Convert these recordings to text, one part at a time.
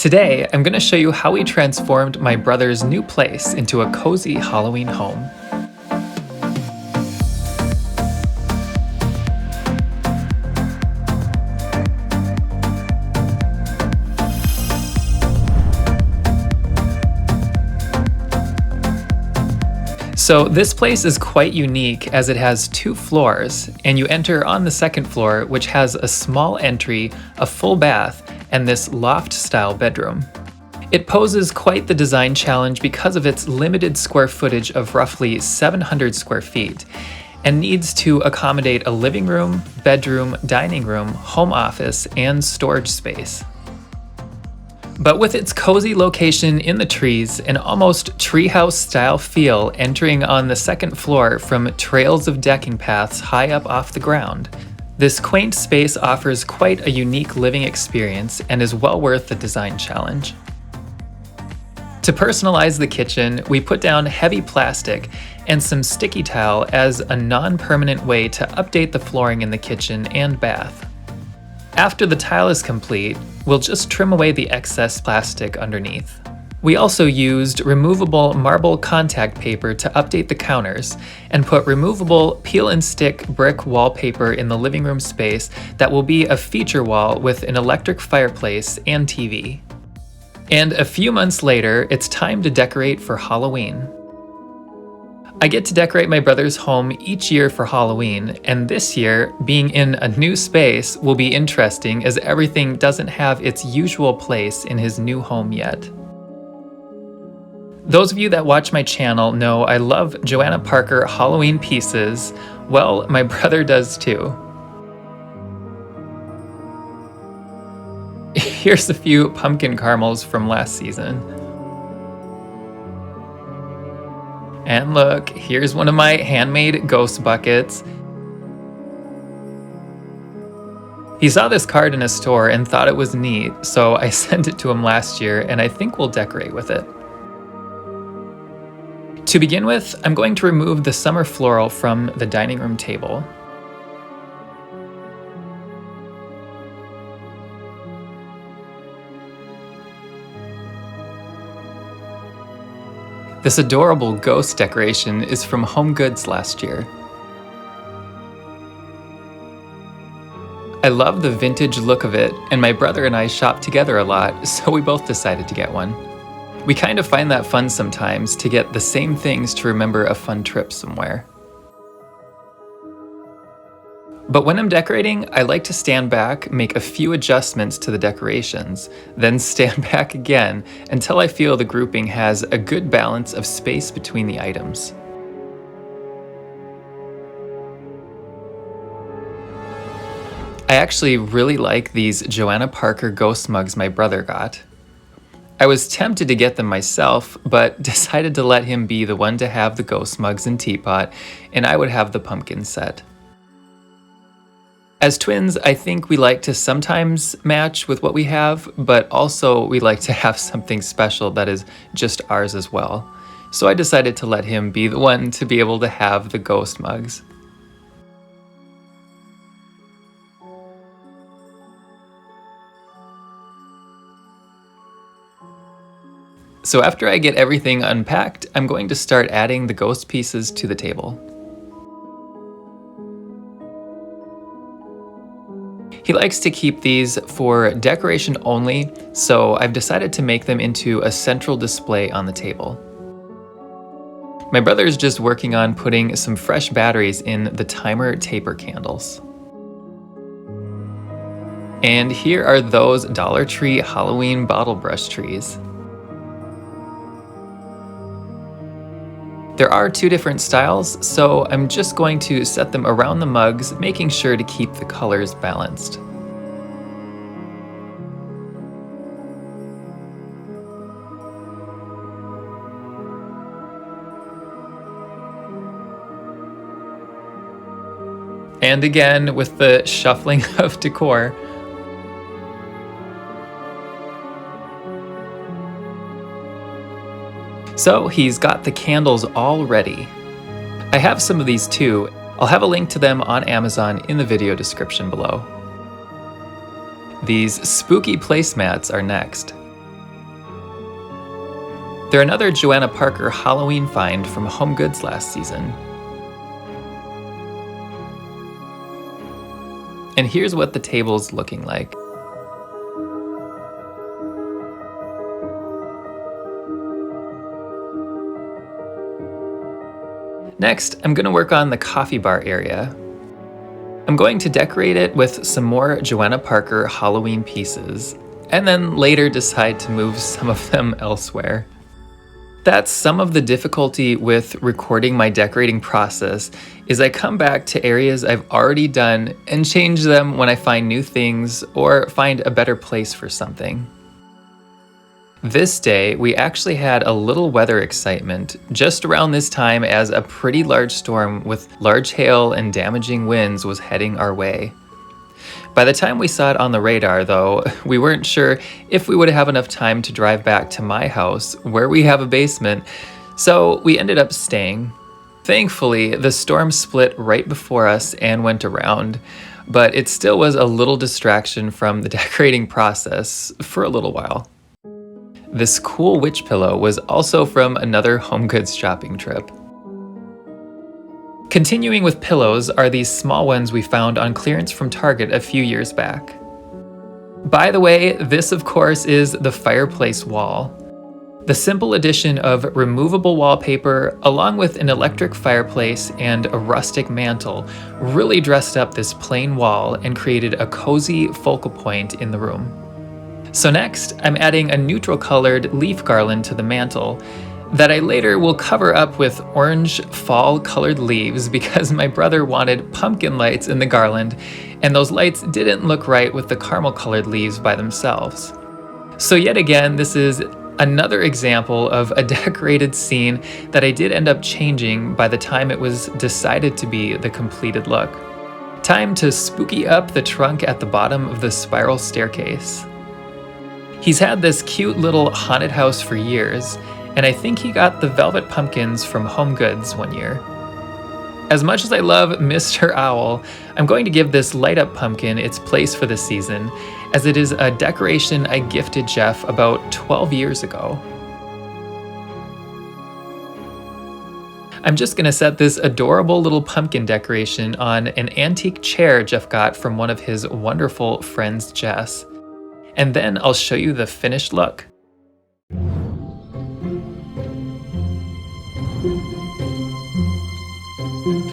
Today, I'm going to show you how we transformed my brother's new place into a cozy Halloween home. So this place is quite unique as it has 2 floors, and you enter on the 2nd floor, which has a small entry, a full bath, and this loft-style bedroom. It poses quite the design challenge because of its limited square footage of roughly 700 square feet, and needs to accommodate a living room, bedroom, dining room, home office, and storage space. But with its cozy location in the trees, an almost treehouse style feel entering on the 2nd floor from trails of decking paths high up off the ground, this quaint space offers quite a unique living experience and is well worth the design challenge. To personalize the kitchen, we put down heavy plastic and some sticky tile as a non-permanent way to update the flooring in the kitchen and bath. After the tile is complete, we'll just trim away the excess plastic underneath. We also used removable marble contact paper to update the counters and put removable peel and stick brick wallpaper in the living room space that will be a feature wall with an electric fireplace and TV. And a few months later, it's time to decorate for Halloween. I get to decorate my brother's home each year for Halloween, and this year, being in a new space will be interesting as everything doesn't have its usual place in his new home yet. Those of you that watch my channel know I love Johanna Parker Halloween pieces. Well, my brother does too. Here's a few pumpkin caramels from last season. And look, here's one of my handmade ghost buckets. He saw this card in a store and thought it was neat, so I sent it to him last year, and I think we'll decorate with it. To begin with, I'm going to remove the summer floral from the dining room table. This adorable ghost decoration is from Home Goods last year. I love the vintage look of it, and my brother and I shop together a lot, so we both decided to get one. We kind of find that fun sometimes, to get the same things to remember a fun trip somewhere. But when I'm decorating, I like to stand back, make a few adjustments to the decorations, then stand back again until I feel the grouping has a good balance of space between the items. I actually really like these Johanna Parker ghost mugs my brother got. I was tempted to get them myself, but decided to let him be the one to have the ghost mugs and teapot, and I would have the pumpkin set. As twins, I think we like to sometimes match with what we have, but also we like to have something special that is just ours as well. So I decided to let him be the one to be able to have the ghost mugs. So after I get everything unpacked, I'm going to start adding the ghost pieces to the table. He likes to keep these for decoration only, so I've decided to make them into a central display on the table. My brother's just working on putting some fresh batteries in the timer taper candles. And here are those Dollar Tree Halloween bottle brush trees. There are 2 different styles, so I'm just going to set them around the mugs, making sure to keep the colors balanced. And again, with the shuffling of decor. So he's got the candles all ready. I have some of these too. I'll have a link to them on Amazon in the video description below. These spooky placemats are next. They're another Johanna Parker Halloween find from Home Goods last season. And here's what the table's looking like. Next, I'm going to work on the coffee bar area. I'm going to decorate it with some more Johanna Parker Halloween pieces, and then later decide to move some of them elsewhere. That's some of the difficulty with recording my decorating process, is I come back to areas I've already done and change them when I find new things or find a better place for something. This day, we actually had a little weather excitement just around this time as a pretty large storm with large hail and damaging winds was heading our way. By the time we saw it on the radar, though, we weren't sure if we would have enough time to drive back to my house, where we have a basement, so we ended up staying. Thankfully, the storm split right before us and went around, but it still was a little distraction from the decorating process for a little while. This cool witch pillow was also from another Home Goods shopping trip. Continuing with pillows are these small ones we found on clearance from Target a few years back. By the way, this of course is the fireplace wall. The simple addition of removable wallpaper along with an electric fireplace and a rustic mantle really dressed up this plain wall and created a cozy focal point in the room. So next, I'm adding a neutral colored leaf garland to the mantle that I later will cover up with orange fall colored leaves because my brother wanted pumpkin lights in the garland and those lights didn't look right with the caramel colored leaves by themselves. So yet again, this is another example of a decorated scene that I did end up changing by the time it was decided to be the completed look. Time to spooky up the trunk at the bottom of the spiral staircase. He's had this cute little haunted house for years, and I think he got the velvet pumpkins from Home Goods one year. As much as I love Mr. Owl, I'm going to give this light up pumpkin its place for the season, as it is a decoration I gifted Jeff about 12 years ago. I'm just gonna set this adorable little pumpkin decoration on an antique chair Jeff got from one of his wonderful friends, Jess. And then I'll show you the finished look.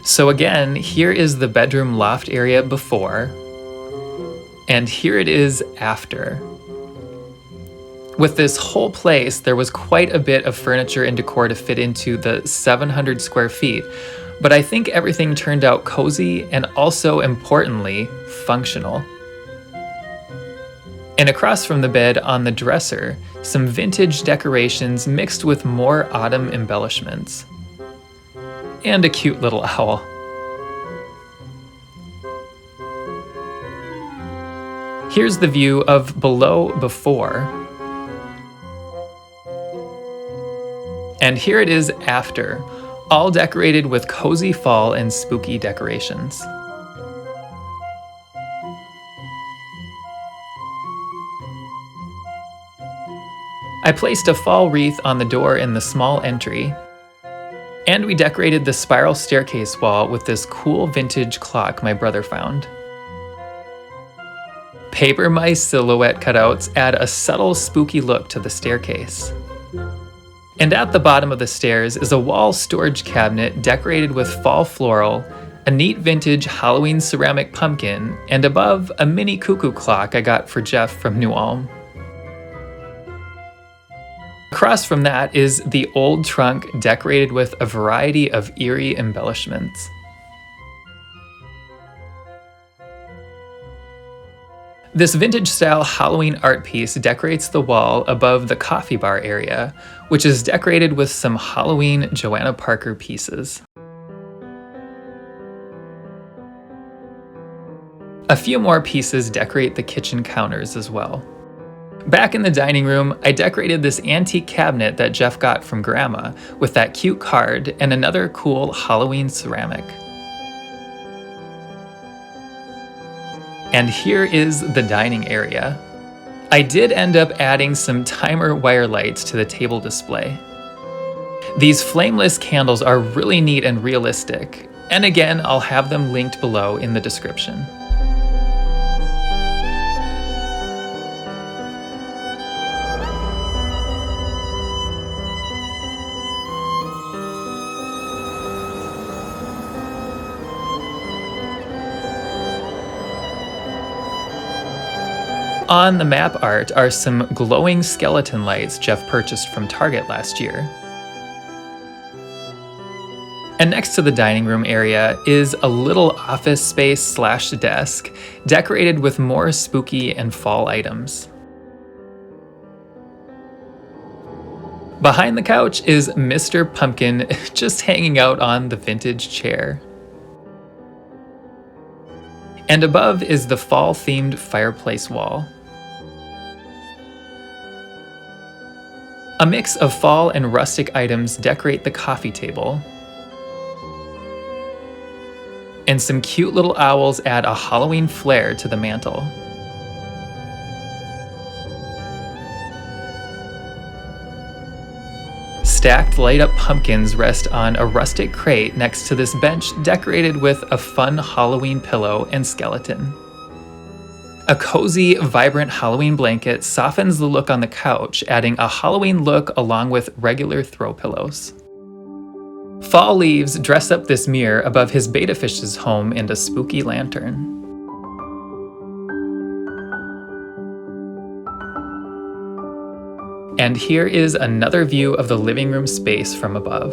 So again, here is the bedroom loft area before, and here it is after. With this whole place, there was quite a bit of furniture and decor to fit into the 700 square feet, but I think everything turned out cozy and also, importantly, functional. And across from the bed on the dresser, some vintage decorations mixed with more autumn embellishments. And a cute little owl. Here's the view of below before. And here it is after, all decorated with cozy fall and spooky decorations. I placed a fall wreath on the door in the small entry, and we decorated the spiral staircase wall with this cool vintage clock my brother found. Paper mice silhouette cutouts add a subtle spooky look to the staircase. And at the bottom of the stairs is a wall storage cabinet decorated with fall floral, a neat vintage Halloween ceramic pumpkin, and above a mini cuckoo clock I got for Jeff from New Ulm. Across from that is the old trunk decorated with a variety of eerie embellishments. This vintage-style Halloween art piece decorates the wall above the coffee bar area, which is decorated with some Halloween Johanna Parker pieces. A few more pieces decorate the kitchen counters as well. Back in the dining room, I decorated this antique cabinet that Jeff got from Grandma with that cute card and another cool Halloween ceramic. And here is the dining area. I did end up adding some timer wire lights to the table display. These flameless candles are really neat and realistic, and again, I'll have them linked below in the description. On the map art are some glowing skeleton lights Jeff purchased from Target last year. And next to the dining room area is a little office space / desk decorated with more spooky and fall items. Behind the couch is Mr. Pumpkin just hanging out on the vintage chair. And above is the fall-themed fireplace wall. A mix of fall and rustic items decorate the coffee table. And some cute little owls add a Halloween flair to the mantle. Stacked light-up pumpkins rest on a rustic crate next to this bench decorated with a fun Halloween pillow and skeleton. A cozy, vibrant Halloween blanket softens the look on the couch, adding a Halloween look along with regular throw pillows. Fall leaves dress up this mirror above his betta fish's home in a spooky lantern. And here is another view of the living room space from above.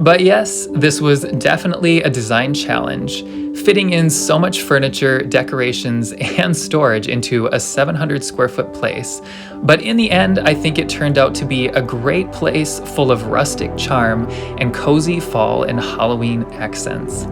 But yes, this was definitely a design challenge, fitting in so much furniture, decorations, and storage into a 700 square foot place. But in the end, I think it turned out to be a great place full of rustic charm and cozy fall and Halloween accents.